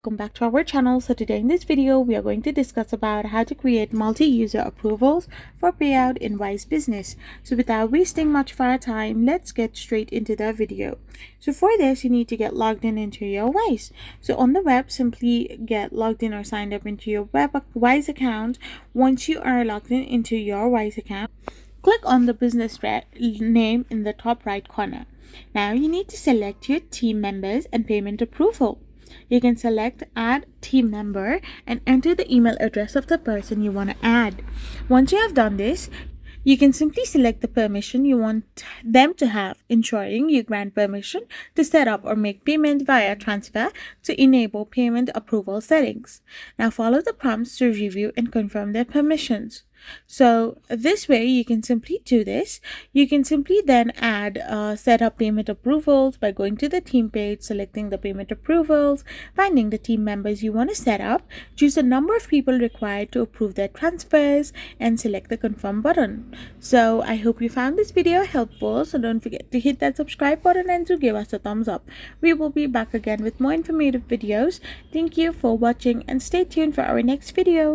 Welcome back to our channel. So today in this video we are going to discuss about how to create multi-user approvals for payout in Wise Business. So without wasting much of our time, let's get straight into the video. So for this, you need to get logged in into your Wise. So on the web, simply get logged in or signed up into your Wise account. Once you are logged in into your Wise account, click on the business name in the top right corner. Now you need to select your team members and payment approval. You can select add team member and enter the email address of the person you want to add. Once you have done this, you can simply select the permission you want them to have, ensuring you grant permission to set up or make payment via transfer to enable payment approval settings. Now follow the prompts to review and confirm their permissions. So this way you can simply do this. You can simply then add set up payment approvals by going to the team page, selecting the payment approvals, finding the team members you want to set up, choose the number of people required to approve their transfers, and select the confirm button. So I hope you found this video helpful. So don't forget to hit that subscribe button and to give us a thumbs up. We will be back again with more informative videos. Thank you for watching and stay tuned for our next video.